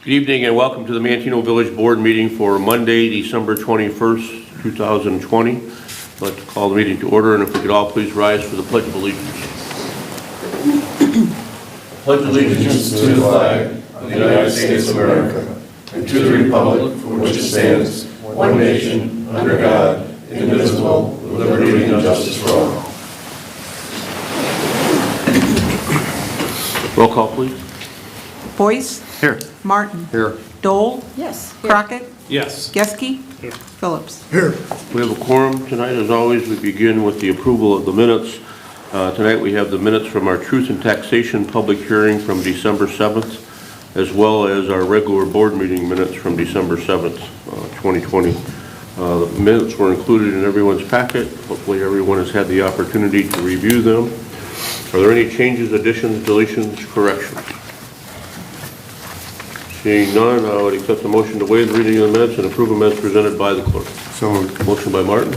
Good evening and welcome to the Manteno Village Board meeting for Monday, December 21st, 2020. I'd like to call the meeting to order, and if we could all please rise for the Pledge of Allegiance. Pledge allegiance to the flag of the United States of America and to the republic for which it stands, one nation, under God, indivisible, with liberty and justice for all. Roll call, please. Boyce? Here. Martin? Here. Dole? Yes. Crockett? Yes. Geske? Phillips? Here. We have a quorum tonight. As always, we begin with the approval of the minutes. Tonight we have the minutes from our Truth and Taxation public hearing from December 7th, as well as our regular board meeting minutes from December 7th, 2020. The minutes were included in everyone's packet. Hopefully everyone has had the opportunity to review them. Are there any changes, additions, deletions, corrections? Seeing none, I would accept the motion to waive the reading of the minutes and approve them as presented by the clerk. So moved. Motion by Martin,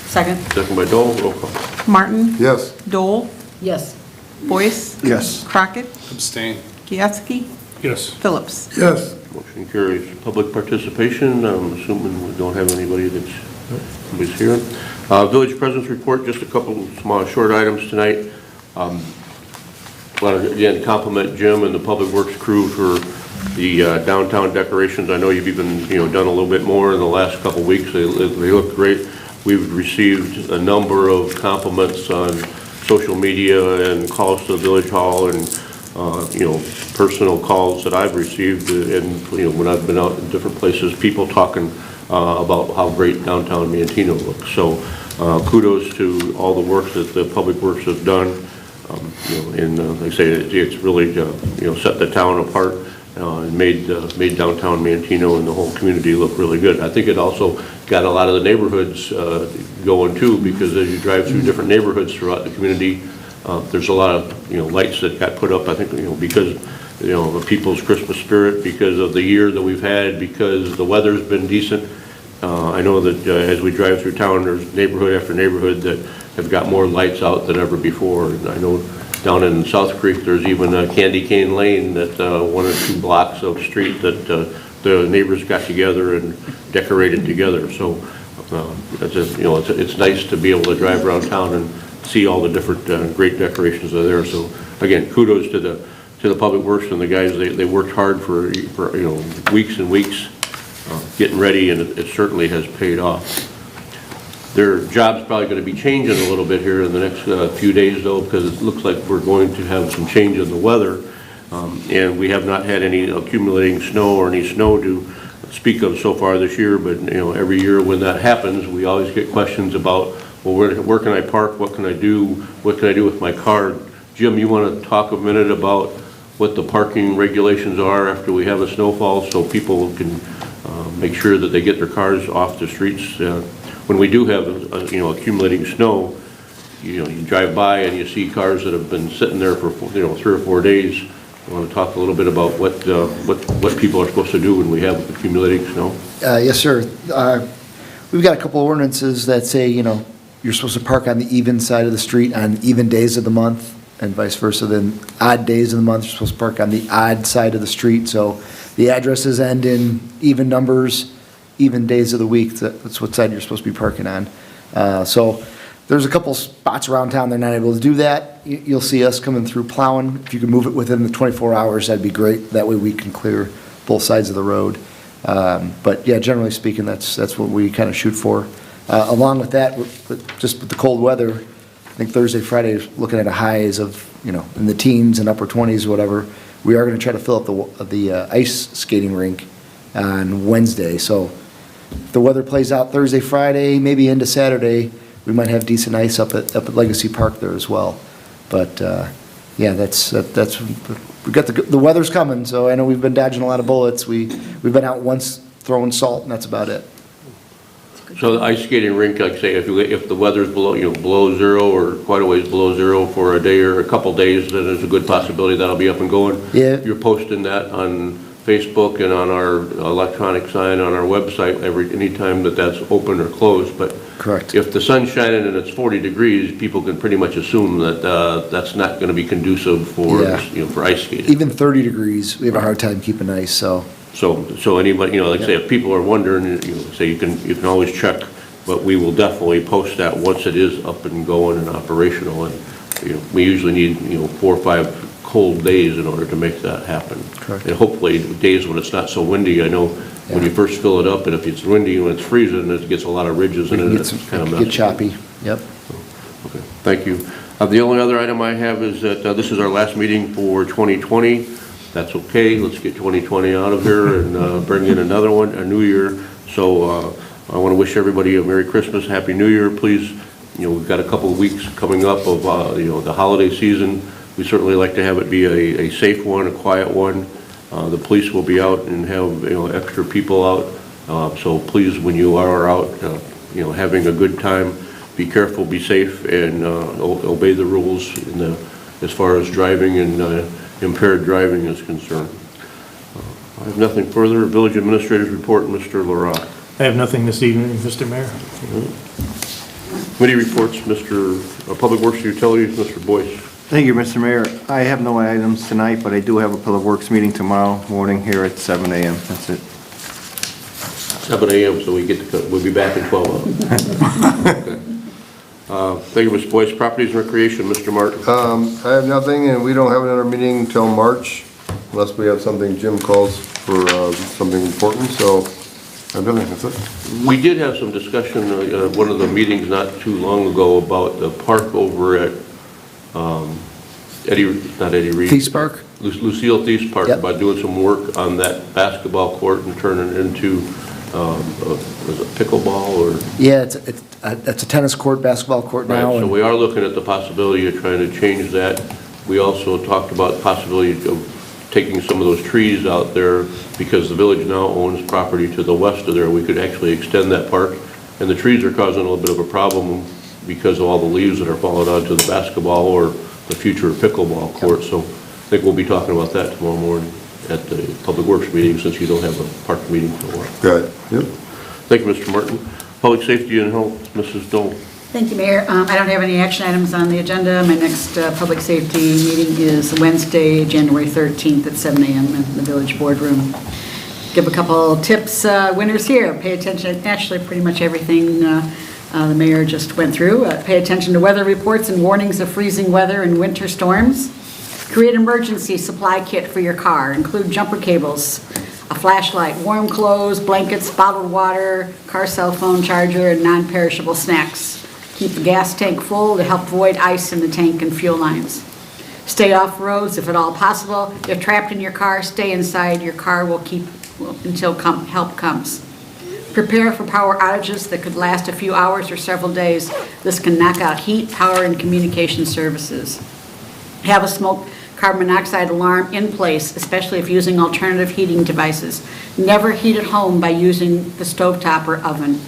Second. second by Dole. Roll call. Martin? Yes. Dole? Yes. Boyce? Yes. Crockett? Abstain. Geske? Yes. Phillips? Yes. Motion carries. Public participation, I'm assuming we don't have anybody nobody's here. Village President's Report, just a couple small short items tonight. I want to again compliment Jim and the Public Works crew for the downtown decorations. I know you've even done a little bit more in the last couple weeks. They look great. We've received a number of compliments on social media and calls to the Village Hall and personal calls that I've received, and when I've been out in different places, people talking about how great downtown Manteno looks. So kudos to all the work that the Public Works has done. And like I say, it's really set the town apart and made downtown Manteno and the whole community look really good. I think it also got a lot of the neighborhoods going too, because as you drive through different neighborhoods throughout the community, there's a lot of lights that got put up. I think because of people's Christmas spirit, because of the year that we've had, because the weather's been decent. I know that as we drive through town, there's neighborhood after neighborhood that have got more lights out than ever before. And I know down in South Creek, there's even a Candy Cane Lane that 1 or 2 blocks of street that the neighbors got together and decorated together. So it's nice to be able to drive around town and see all the different great decorations that are there. So again, kudos to the Public Works and the guys. They worked hard for weeks and weeks getting ready, and it certainly has paid off. Their job's probably going to be changing a little bit here in the next few days, though, because it looks like we're going to have some change in the weather, and we have not had any accumulating snow or any snow to speak of so far this year. But every year when that happens, we always get questions about, well, where can I park? What can I do? What can I do with my car? Jim, you want to talk a minute about what the parking regulations are after we have a snowfall, so people can make sure that they get their cars off the streets? When we do have accumulating snow, you drive by and you see cars that have been sitting there for 3 or 4 days. I want to talk a little bit about what people are supposed to do when we have accumulating snow. Yes, sir. We've got a couple of ordinances that say you're supposed to park on the even side of the street on even days of the month, and vice versa. Then odd days of the month, you're supposed to park on the odd side of the street. So the addresses end in even numbers, even days of the week. That's what side you're supposed to be parking on. So there's a couple spots around town they're not able to do that. You'll see us coming through plowing. If you can move it within the 24 hours, that'd be great. That way we can clear both sides of the road. But yeah, generally speaking, that's what we kind of shoot for. Along with that, just with the cold weather, I think Thursday, Friday is looking at a highs of in the teens and upper 20s, whatever. We are going to try to fill up the ice skating rink on Wednesday. So if the weather plays out Thursday, Friday, maybe into Saturday, we might have decent ice up at Legacy Park there as well. But yeah, that's we got the weather's coming. So I know we've been dodging a lot of bullets. We've been out once throwing salt, and that's about it. So the ice skating rink, like I say, if the weather's below zero or quite a ways below zero for a day or a couple days, then there's a good possibility that'll be up and going. Yeah. You're posting that on Facebook and on our electronic sign on our website anytime that's open or closed. But Correct. If the sun's shining and it's 40 degrees, people can pretty much assume that that's not going to be conducive for for ice skating. Even 30 degrees, we have a hard time keeping ice. So So anybody, like I say, if people are wondering, say you can always check, but we will definitely post that once it is up and going and operational. And, we usually need, 4 or 5 cold days in order to make that happen. Correct. And hopefully days when it's not so windy. I know when you first fill it up, and if it's windy and it's freezing, it gets a lot of ridges in it. It's kind of Get choppy, yep. Okay, thank you. The only other item I have is that this is our last meeting for 2020. That's okay, let's get 2020 out of here and bring in another one, a new year. So I want to wish everybody a Merry Christmas, Happy New Year. Please, we've got a couple of weeks coming up of, the holiday season. We certainly like to have it be a safe one, a quiet one. The police will be out and have, extra people out. So please, when you are out, having a good time, be careful, be safe, and obey the rules as far as driving and impaired driving is concerned. I have nothing further. Village Administrator's Report, Mr. Larock. I have nothing this evening, Mr. Mayor. Committee reports, Mr. Public Works and Utilities, Mr. Boyce. Thank you, Mr. Mayor. I have no items tonight, but I do have a Public Works meeting tomorrow morning here at 7 a.m. That's it. 7 a.m., so we'll be back in 12 hours. Thank you, Mr. Boyce. Properties and Recreation, Mr. Martin. I have nothing, and we don't have another meeting until March, unless we have something Jim calls for something important, so I have nothing, that's it. We did have some discussion at one of the meetings not too long ago about the park over at Eddie Reed. Thies Park? Lucille Thies Park, Yep. about doing some work on that basketball court and turning it into, was it pickleball or? Yeah, it's a tennis court, basketball court Right, now. so and- we are looking at the possibility of trying to change that. We also talked about the possibility of taking some of those trees out there, because the village now owns property to the west of there. We could actually extend that park, and the trees are causing a little bit of a problem because of all the leaves that are falling onto the basketball or the future pickleball court. So I think we'll be talking about that tomorrow morning at the Public Works meeting, since you don't have a park meeting for a while. Good, yep. Thank you, Mr. Martin. Public Safety and Health, Mrs. Dole. Thank you, Mayor. I don't have any action items on the agenda. My next public safety meeting is Wednesday, January 13th at 7 a.m. in the Village Boardroom. Give a couple tips, winners here. Pay attention, actually pretty much everything the mayor just went through. Pay attention to weather reports and warnings of freezing weather and winter storms. Create an emergency supply kit for your car. Include jumper cables, a flashlight, warm clothes, blankets, bottled water, car cell phone charger, and non-perishable snacks. Keep the gas tank full to help avoid ice in the tank and fuel lines. Stay off roads if at all possible. If trapped in your car, stay inside. Your car will keep until help comes. Prepare for power outages that could last a few hours or several days. This can knock out heat, power, and communication services. Have a smoke carbon monoxide alarm in place, especially if using alternative heating devices. Never heat at home by using the stovetop or oven.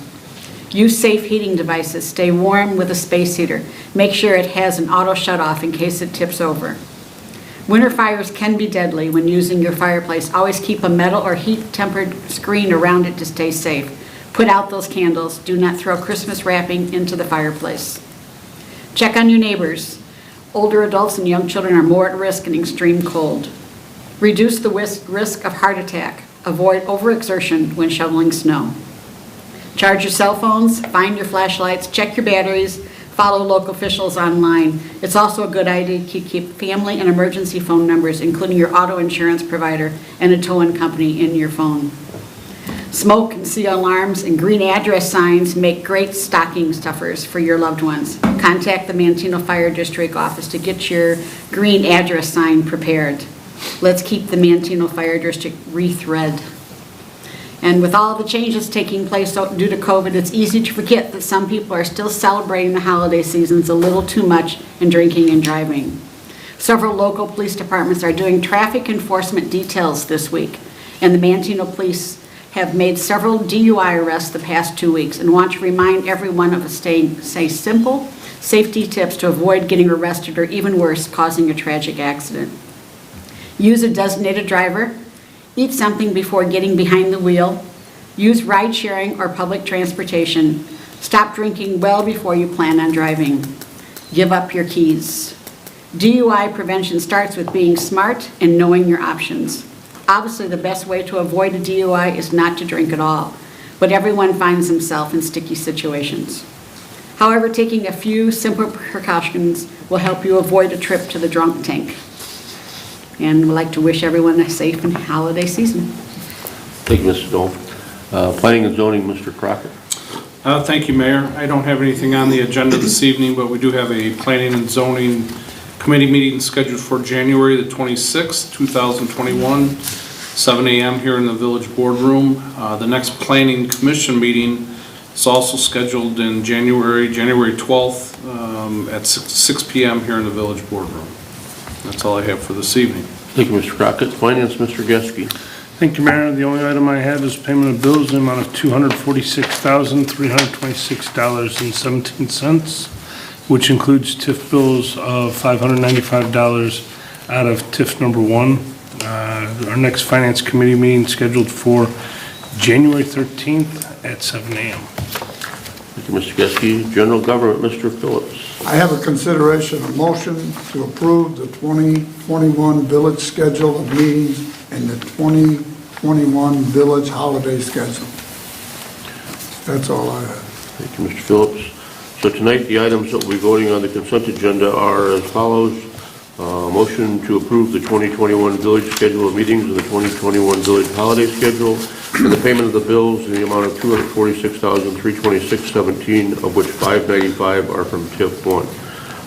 Use safe heating devices. Stay warm with a space heater. Make sure it has an auto shut-off in case it tips over. Winter fires can be deadly when using your fireplace. Always keep a metal or heat-tempered screen around it to stay safe. Put out those candles. Do not throw Christmas wrapping into the fireplace. Check on your neighbors. Older adults and young children are more at risk in extreme cold. Reduce the risk of heart attack. Avoid overexertion when shoveling snow. Charge your cell phones, find your flashlights, check your batteries, follow local officials online. It's also a good idea to keep family and emergency phone numbers, including your auto insurance provider and a towing company, in your phone. Smoke and seal alarms and green address signs make great stocking stuffers for your loved ones. Contact the Manteno Fire District office to get your green address sign prepared. Let's keep the Manteno Fire District wreath-red. And with all the changes taking place due to COVID, it's easy to forget that some people are still celebrating the holiday seasons a little too much and drinking and driving. Several local police departments are doing traffic enforcement details this week, and the Manteno Police have made several DUI arrests the past 2 weeks and want to remind everyone of say simple safety tips to avoid getting arrested or, even worse, causing a tragic accident. Use a designated driver. Eat something before getting behind the wheel. Use ride sharing or public transportation. Stop drinking well before you plan on driving. Give up your keys. DUI prevention starts with being smart and knowing your options. Obviously, the best way to avoid a DUI is not to drink at all, but everyone finds himself in sticky situations. However, taking a few simple precautions will help you avoid a trip to the drunk tank. And we'd like to wish everyone a safe and holiday season. Thank you, Mrs. Dole. Planning and zoning, Mr. Crockett. Thank you, Mayor. I don't have anything on the agenda this evening, but we do have a planning and zoning committee meeting scheduled for January the 26th, 2021, 7 a.m. here in the Village Boardroom. The next planning commission meeting is also scheduled in January 12th at 6 p.m. here in the Village Boardroom. That's all I have for this evening. Thank you, Mr. Crockett. Finance, Mr. Geske. Thank you, Mayor. The only item I have is payment of bills in the amount of $246,326.17, which includes TIF bills of $595 out of TIF number 1. Our next Finance Committee meeting scheduled for January 13th at 7 a.m. Thank you, Mr. Geske. General Government, Mr. Phillips. I have a consideration, a motion to approve the 2021 village schedule of meetings and the 2021 village holiday schedule. That's all I have. Thank you, Mr. Phillips. So tonight, the items that we'll be voting on the consent agenda are as follows. Motion to approve the 2021 village schedule of meetings and the 2021 village holiday schedule, and the payment of the bills in the amount of $246,326.17, of which $595 are from TIF 1.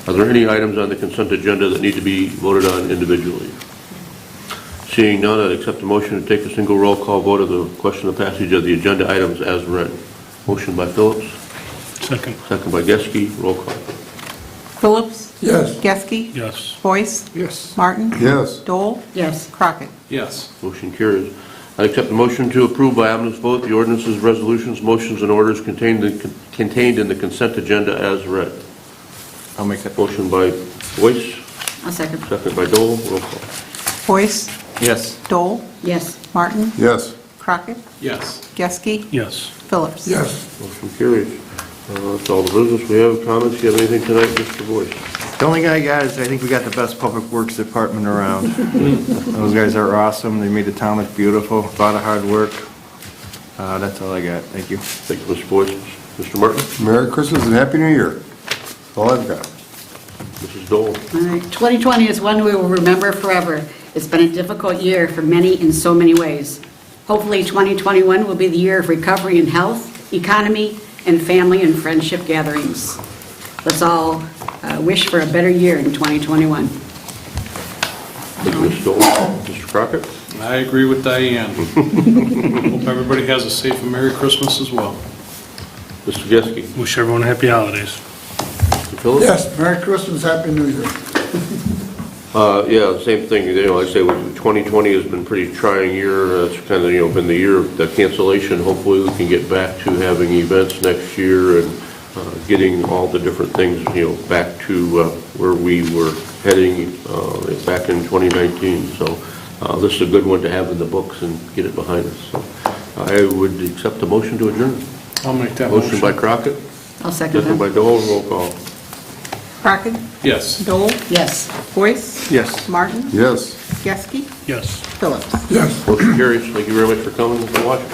Are there any items on the consent agenda that need to be voted on individually? Seeing none, I'd accept the motion to take a single roll call vote of the question of passage of the agenda items as read. Motion by Phillips. Second. Second by Geske. Roll call. Phillips? Yes. Geske? Yes. Boyce? Yes. Martin? Yes. Dole? Yes. Crockett? Yes. Motion carries. I accept the motion to approve by unanimous vote the ordinances, resolutions, motions, and orders contained in the consent agenda as read. I'll make that. Motion by Boyce, I'll second. second by Dole. Roll call. Boyce? Yes. Dole? Yes. Martin? Yes. Crockett? Yes. Geske? Yes. Phillips? Yes. Motion carries. That's all the business we have. Comments? You have anything tonight, Mr. Boyce? The only guy I got is I think we got the best public works department around. Those guys are awesome. They made the town look beautiful. A lot of hard work. That's all I got. Thank you. Thank you, Mr. Boyce. Mr. Martin? Merry Christmas and Happy New Year. That's all I've got. Mrs. Dole? All right, 2020 is one we will remember forever. It's been a difficult year for many in so many ways. Hopefully 2021 will be the year of recovery in health, economy, and family and friendship gatherings. Let's all wish for a better year in 2021. Thank you, Mrs. Dole. Mr. Crockett? I agree with Diane. Hope everybody has a safe and Merry Christmas as well. Mr. Geske? Wish everyone happy holidays. Mr. Phillips? Yes, Merry Christmas, Happy New Year. Yeah, same thing. I say 2020 has been a pretty trying year. It's kind of, been the year of the cancellation. Hopefully we can get back to having events next year and getting all the different things, back to where we were heading back in 2019. So this is a good one to have in the books and get it behind us. So I would accept the motion to adjourn. I'll make that Motion motion. by Crockett, I'll second second by that. Dole. Roll call. Crockett? Yes. Dole? Yes. Boyce? Yes. Martin? Yes. Geske? Yes. Phillips? Yes. Motion carries. Thank you very much for coming and watching.